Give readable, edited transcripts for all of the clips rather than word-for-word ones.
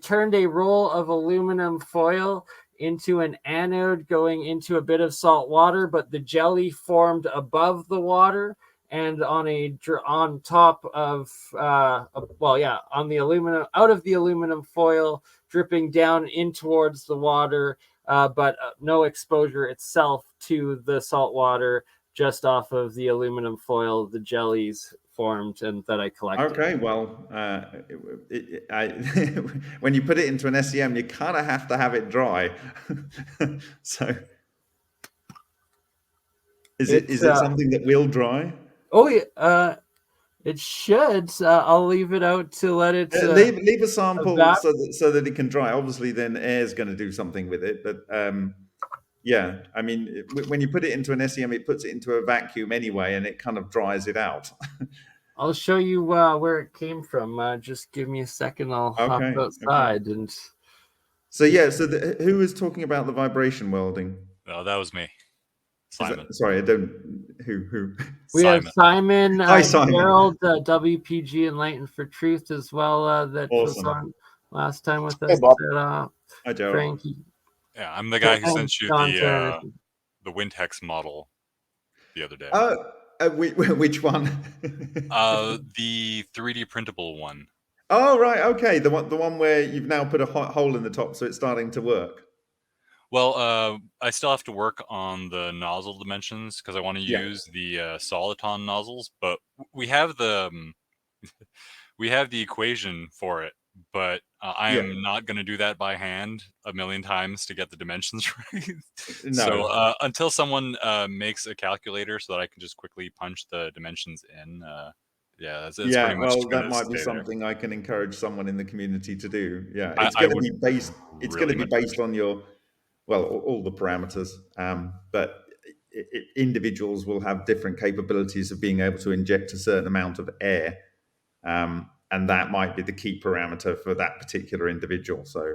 turned a roll of aluminum foil into an anode going into a bit of salt water, but the jelly formed above the water and on top of on the aluminum, out of the aluminum foil, dripping down in towards the water, but no exposure itself to the salt water, just off of the aluminum foil the jellies formed and that I collected. Okay, well, when you put it into an SEM, you kind of have to have it dry. So, is it something that will dry? Oh yeah, it should. I'll leave it out to let it leave a sample so that it can dry. Obviously, then air's going to do something with it, but yeah, I mean, when you put it into an SEM, it puts it into a vacuum anyway, and it kind of dries it out. I'll show you where it came from. Just give me a second. I'll hop outside and. So yeah, so who was talking about the vibration welding? Oh, that was me. Simon. Sorry, I don't. Who? We have Simon. Hi, Simon. Gerald, WPG, Enlightened for Truth as well. That was on last time with us. Hi, Gerald. Frankie. Yeah, I'm the guy who sent you the Wintex model the other day. Which one? The 3D printable one. Oh, right. Okay, the one where you've now put a hole in the top, so it's starting to work. Well, I still have to work on the nozzle dimensions because I want to use the Soliton nozzles, but we have the equation for it. But I am not going to do that by hand a million times to get the dimensions right. No. So until someone makes a calculator so that I can just quickly punch the dimensions in, it's pretty much that might be something I can encourage someone in the community to do. Yeah, it's going to be based. It's going to be based on your, all the parameters. But individuals will have different capabilities of being able to inject a certain amount of air. And that might be the key parameter for that particular individual. So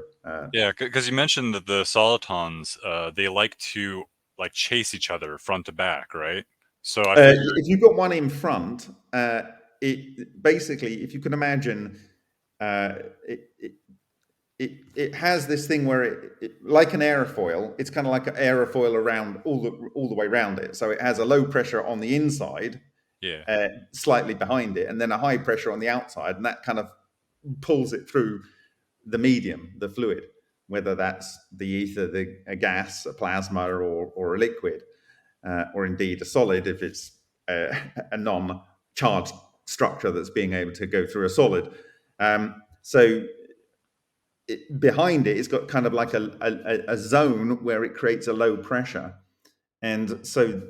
because you mentioned that the Solitons, they like to chase each other front to back, right? So if you've got one in front, it basically, if you can imagine, it has this thing where it like an aerofoil. It's kind of like an aerofoil around all the way around it. So it has a low pressure on the inside. Slightly behind it, and then a high pressure on the outside, and that kind of pulls it through the medium, the fluid, whether that's the ether, a gas, a plasma, or a liquid, or indeed a solid if it's a non-charged structure that's being able to go through a solid. So behind it, it's got kind of like a zone where it creates a low pressure, and so.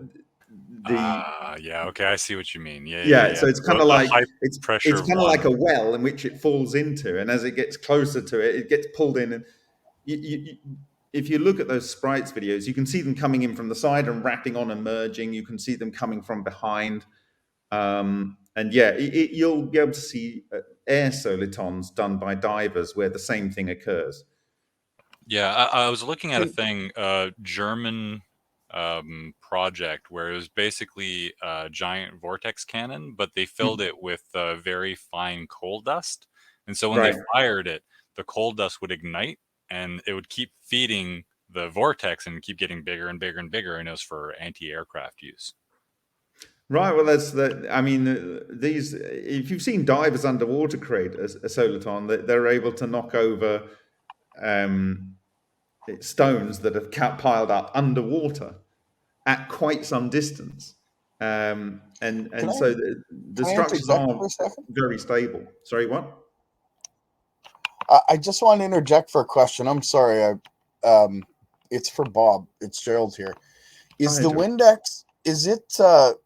Okay, I see what you mean. So it's kind of like it's kind of like a well in which it falls into, and as it gets closer to it, it gets pulled in. And if you look at those sprites videos, you can see them coming in from the side and wrapping on and merging. You can see them coming from behind, and you'll be able to see air solitons done by divers where the same thing occurs. Yeah, I was looking at a thing, German project where it was basically a giant vortex cannon, but they filled it with very fine coal dust, and so when they fired it, the coal dust would ignite and it would keep feeding the vortex and keep getting bigger and bigger and bigger, and it was for anti-aircraft use. Right. Well, I mean, these. If you've seen divers underwater create a soliton, they're able to knock over stones that have piled up underwater at quite some distance, and so the structures are very stable. Sorry, what? I just want to interject for a question. I'm sorry. It's for Bob. It's Gerald here. Is the Windex, is it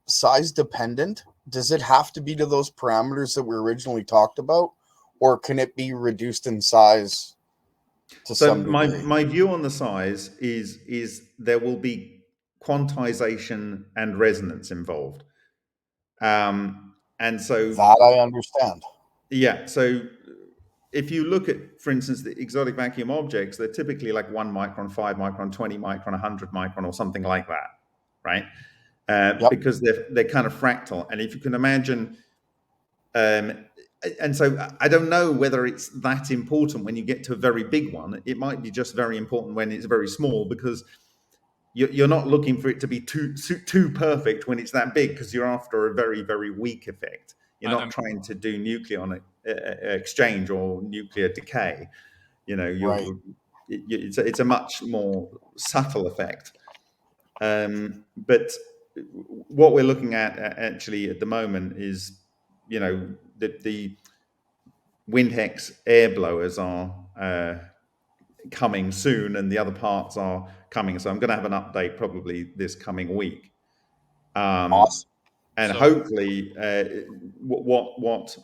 size dependent? Does it have to be to those parameters that we originally talked about, or can it be reduced in size to some degree? My view on the size is there will be quantization and resonance involved, and so that I understand. Yeah, so if you look at, for instance, the exotic vacuum objects, they're typically like 1 micron, 5 micron, 20 micron, 100 micron, or something like that, right? Because they're kind of fractal. And if you can imagine, and so I don't know whether it's that important when you get to a very big one. It might be just very important when it's very small, because you're not looking for it to be too perfect when it's that big, because you're after a very, very weak effect. You're not trying to do nucleon exchange or nuclear decay. Right. It's a much more subtle effect. But what we're looking at actually at the moment is, the WindHex air blowers are coming soon, and the other parts are coming. So I'm going to have an update probably this coming week. Awesome. And hopefully, what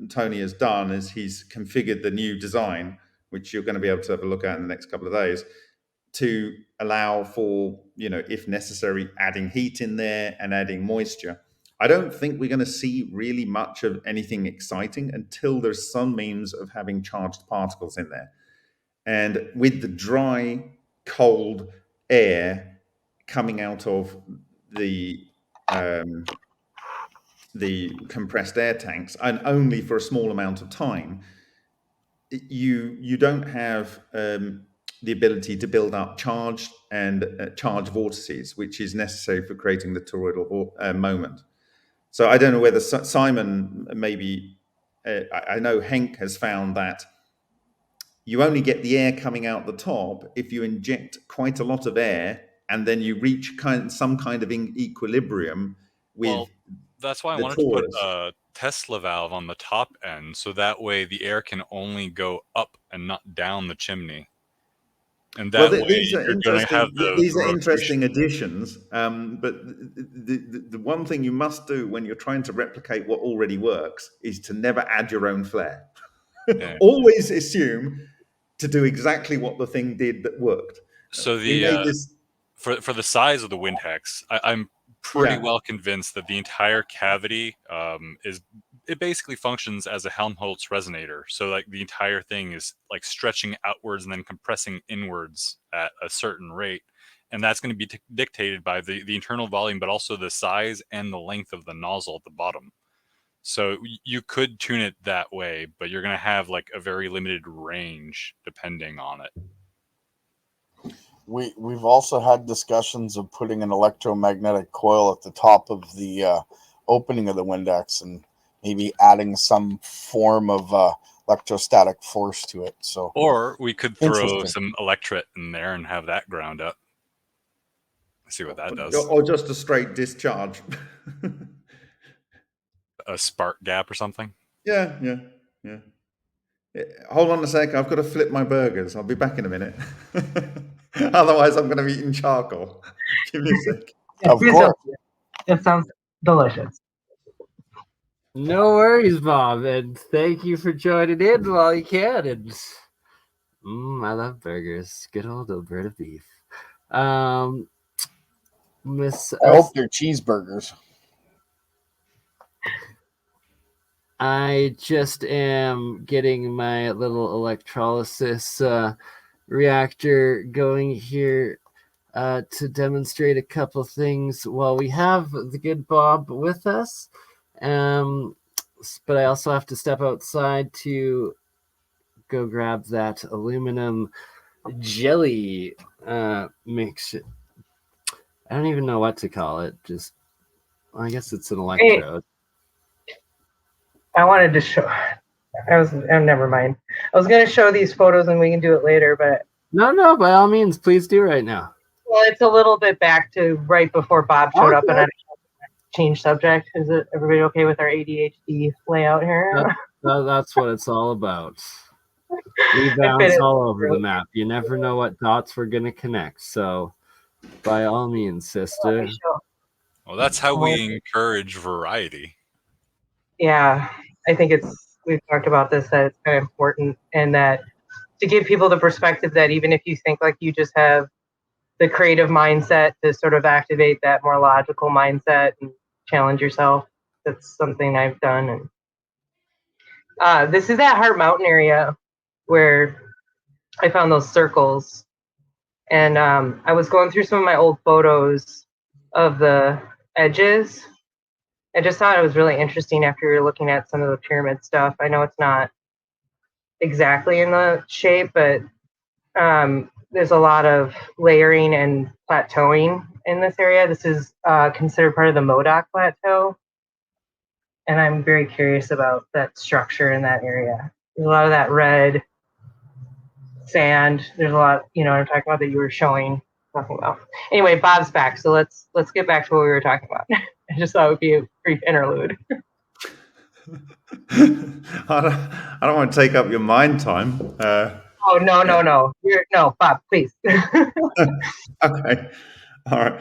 Tony has done is he's configured the new design, which you're going to be able to have a look at in the next couple of days, to allow for, if necessary, adding heat in there and adding moisture. I don't think we're going to see really much of anything exciting until there's some means of having charged particles in there. And with the dry, cold air coming out of the compressed air tanks, and only for a small amount of time, you don't have the ability to build up charge and charge vortices, which is necessary for creating the toroidal moment. So I don't know whether Simon, maybe, I know Henk has found that you only get the air coming out the top if you inject quite a lot of air, and then you reach some kind of equilibrium with. That's why I wanted to put a Tesla valve on the top end, so that way the air can only go up and not down the chimney. And that way you're going to have these are interesting additions. But the one thing you must do when you're trying to replicate what already works is to never add your own flair. Yeah. Always assume to do exactly what the thing did that worked. So for the size of the WindHex, I'm pretty well convinced that the entire cavity it basically functions as a Helmholtz resonator. So like the entire thing is like stretching outwards and then compressing inwards at a certain rate. And that's going to be dictated by the internal volume, but also the size and the length of the nozzle at the bottom. So you could tune it that way, but you're going to have like a very limited range depending on it. We've also had discussions of putting an electromagnetic coil at the top of the opening of the WindHex and maybe adding some form of electrostatic force to it. So, or we could throw some electret in there and have that ground up. See what that does. Or just a straight discharge. A spark gap or something. Yeah. Hold on a sec. I've got to flip my burgers. I'll be back in a minute. Otherwise, I'm going to be eating charcoal. Give me a sec. Of course. It sounds delicious. No worries, Bob, and thank you for joining in while you can. And I love burgers. Good old Alberta beef. I hope they're cheeseburgers. I just am getting my little electrolysis reactor going here to demonstrate a couple things while we have the good Bob with us. But I also have to step outside to go grab that aluminum jelly mix. I don't even know what to call it. I guess it's an electrode. I wanted to show. Never mind. I was going to show these photos and we can do it later, but no. By all means, please do right now. Well, it's a little bit back to right before Bob showed up, and I changed subject. Is it everybody okay with our ADHD layout here? That's what it's all about. We bounce all over the map. You never know what dots we're going to connect. So, by all means, sister. Well, that's how we encourage variety. Yeah, I think we've talked about this, that it's kind of important, and that to give people the perspective that even if you think like you just have the creative mindset to sort of activate that more logical mindset and challenge yourself, that's something I've done. And this is that Heart Mountain area where I found those circles. And I was going through some of my old photos of the edges, I just thought it was really interesting after you're looking at some of the pyramid stuff. I know it's not exactly in the shape, but there's a lot of layering and plateauing in this area. This is considered part of the Modoc Plateau. And I'm very curious about that structure in that area. There's a lot of that red sand. There's a lot, you know what I'm talking about, that you were talking about. Anyway, Bob's back, so let's get back to what we were talking about. I just thought it would be a brief interlude. I don't want to take up your mind time. Oh no, no, Bob, please. Okay, all right.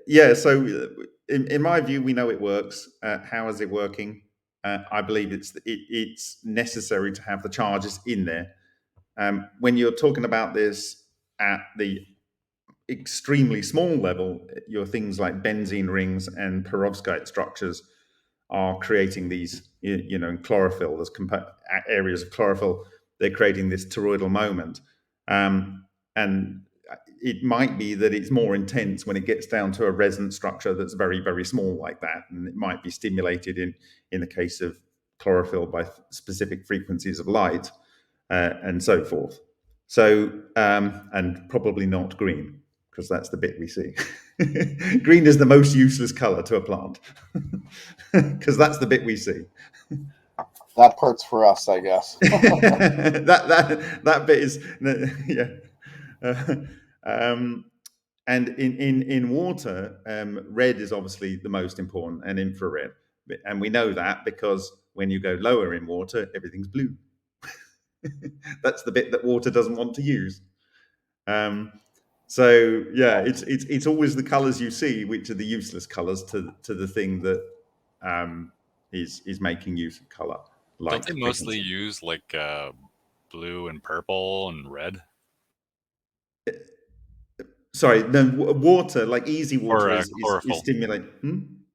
Yeah. So, in my view, we know it works. How is it working? I believe it's necessary to have the charges in there. When you're talking about this at the extremely small level, your things like benzene rings and perovskite structures are creating these, in chlorophyll, there's areas of chlorophyll, they're creating this toroidal moment. And it might be that it's more intense when it gets down to a resonance structure that's very, very small like that. And it might be stimulated in the case of chlorophyll by specific frequencies of light and so forth. So, and probably not green, because that's the bit we see. Green is the most useless color to a plant, because that's the bit we see. That part's for us, I guess. that bit is, yeah. And in water, red is obviously the most important, and infrared. And we know that because when you go lower in water, everything's blue. That's the bit that water doesn't want to use. So yeah, it's always the colors you see which are the useless colors to the thing that is making use of color. Don't they mostly use like blue and purple and red? Sorry, no, water, like easy water, is stimulate.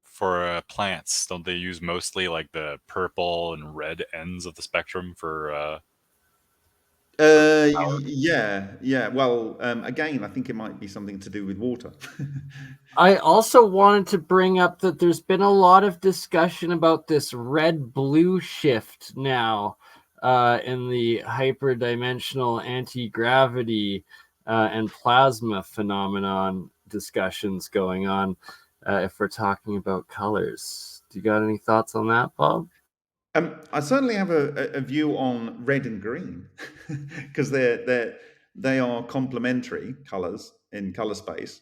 For plants, don't they use mostly like the purple and red ends of the spectrum for? Yeah. Well, again, I think it might be something to do with water. I also wanted to bring up that there's been a lot of discussion about this red-blue shift now in the hyperdimensional anti-gravity and plasma phenomenon discussions going on, if we're talking about colors. Do you got any thoughts on that, Bob? I certainly have a view on red and green, because they are complementary colors in color space.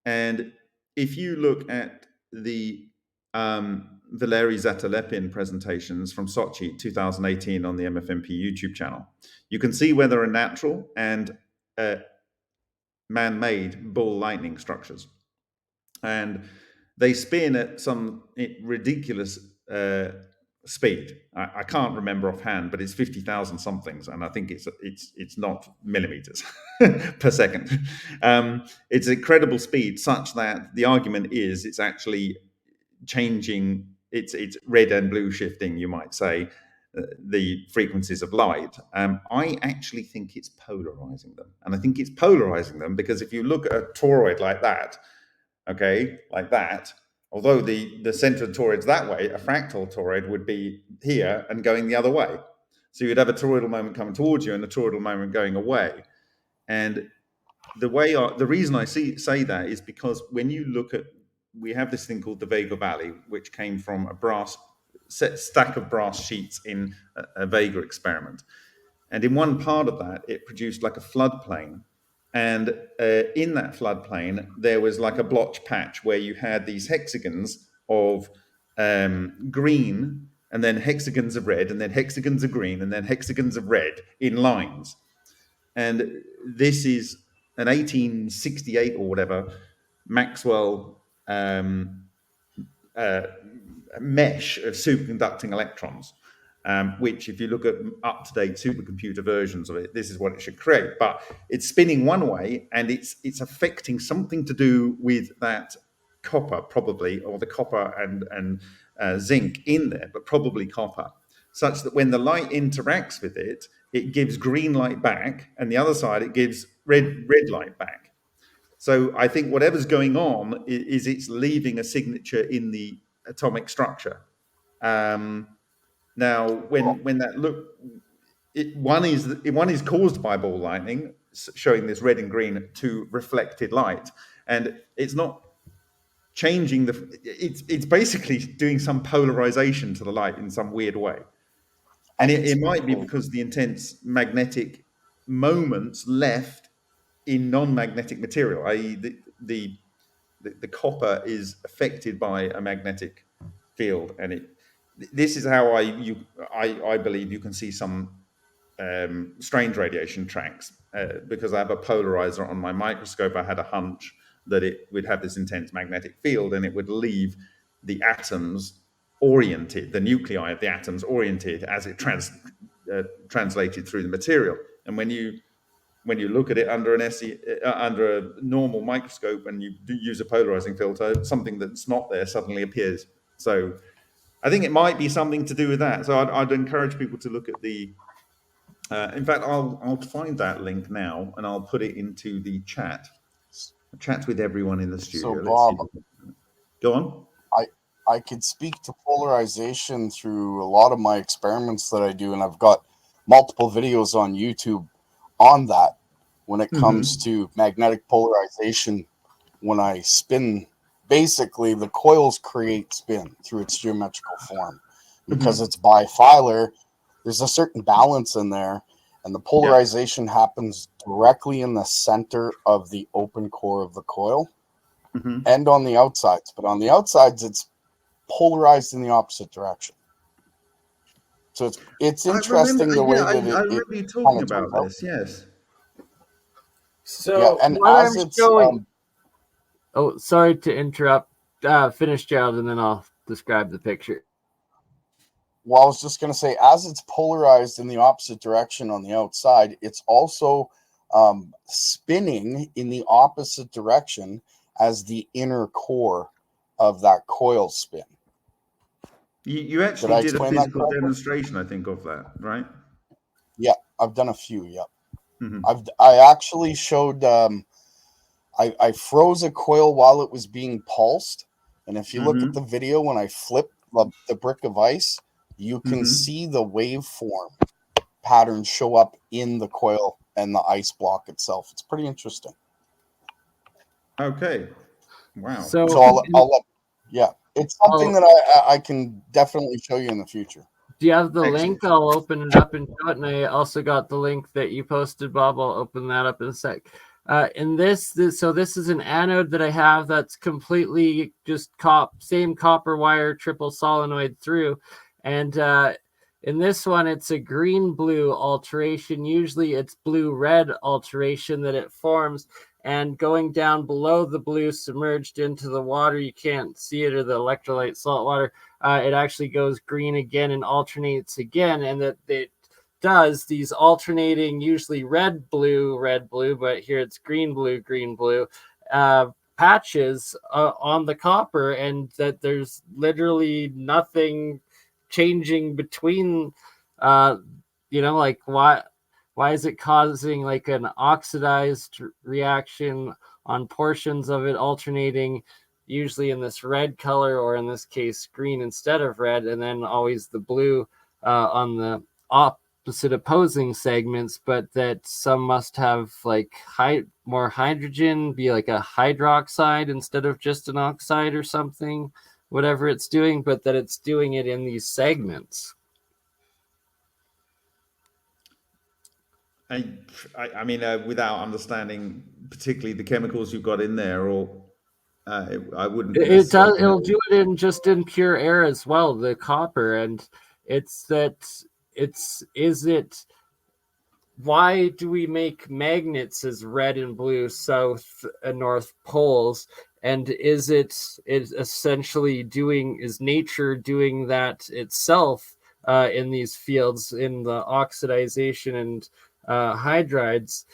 And if you look at the Valery Zatalepin presentations from Sochi 2018 on the MFMP YouTube channel, you can see where there are natural and man-made ball lightning structures. And they spin at some ridiculous speed. I can't remember offhand, but it's 50,000 somethings, and I think it's not millimeters per second. It's incredible speed, such that the argument is it's actually changing. It's red and blue shifting, you might say, the frequencies of light. I actually think it's polarizing them, and I think it's polarizing them because if you look at a toroid like that, okay, like that. Although the center of the toroid's that way, a fractal toroid would be here and going the other way. So you'd have a toroidal moment coming towards you and a toroidal moment going away. And the reason I say that is because when you look at, we have this thing called the Vega Valley, which came from a stack of brass sheets in a Vega experiment. And in one part of that, it produced like a floodplain. And in that floodplain, there was like a blotch patch where you had these hexagons of green, and then hexagons of red, and then hexagons of green, and then hexagons of red in lines. And this is an 1868 or whatever Maxwell mesh of superconducting electrons. Which, if you look at up-to-date supercomputer versions of it, this is what it should create. But it's spinning one way, and it's affecting something to do with that copper, probably, or the copper and zinc in there, but probably copper, such that when the light interacts with it, it gives green light back, and the other side it gives red light back. So I think whatever's going on is it's leaving a signature in the atomic structure. Now, when that one is caused by ball lightning, showing this red and green to reflected light, and it's not changing it's basically doing some polarization to the light in some weird way. And it might be because the intense magnetic moments left in non-magnetic material, i.e. the copper is affected by a magnetic field, and this is how I believe you can see some strange radiation tracks, because I have a polarizer on my microscope. I had a hunch that it would have this intense magnetic field and it would leave the atoms oriented, the nuclei of the atoms oriented as it translated through the material. And when you look at it under under a normal microscope and you do use a polarizing filter, something that's not there suddenly appears. So I think it might be something to do with that. So I'd encourage people to look at the in fact, I'll find that link now and I'll put it into the chat with everyone in the studio. So Bob, go on. I could speak to polarization through a lot of my experiments that I do, and I've got multiple videos on YouTube on that when it comes to magnetic polarization. When I spin, basically the coils create spin through its geometrical form. Because it's bifilar, there's a certain balance in there, and the polarization happens directly in the center of the open core of the coil and on the outsides. But on the outsides, it's polarized in the opposite direction. So it's interesting the way that I remember you talking about this. Yes. So and what as I'm it's showing. Oh, sorry to interrupt. Finish, Gerald, and then I'll describe the picture. Well, I was just going to say, as it's polarized in the opposite direction on the outside, it's also spinning in the opposite direction as the inner core of that coil spin. You actually did a physical demonstration, I think, of that, right? Yeah, I've done a few. Yeah, I actually showed. I froze a coil while it was being pulsed, and if you look at the video when I flip the brick of ice, you can see the waveform pattern show up in the coil and the ice block itself. It's pretty interesting. Okay. Wow. So I'll yeah, it's something that I can definitely show you in the future. Do you have the link? I'll open it up and show it. And I also got the link that you posted, Bob. I'll open that up in a sec. In this is an anode that I have that's completely just same copper wire, triple solenoid through. And in this one, it's a green-blue alteration. Usually it's blue-red alteration that it forms. And going down below the blue, submerged into the water, you can't see it, or the electrolyte salt water, it actually goes green again and alternates again. And that it does these alternating, usually red, blue, but here it's green, blue, patches on the copper, and that there's literally nothing changing between, like why is it causing like an oxidized reaction on portions of it, alternating usually in this red color, or in this case green instead of red, and then always the blue on the opposite opposing segments, but that some must have like more hydrogen, be like a hydroxide instead of just an oxide or something, whatever it's doing, but that it's doing it in these segments. I mean, without understanding particularly the chemicals you've got in there, or I wouldn't. It does. It'll do it in pure air as well, the copper, and why do we make magnets as red and blue south and north poles? And is essentially is nature doing that itself in these fields, in the oxidization and hydrides?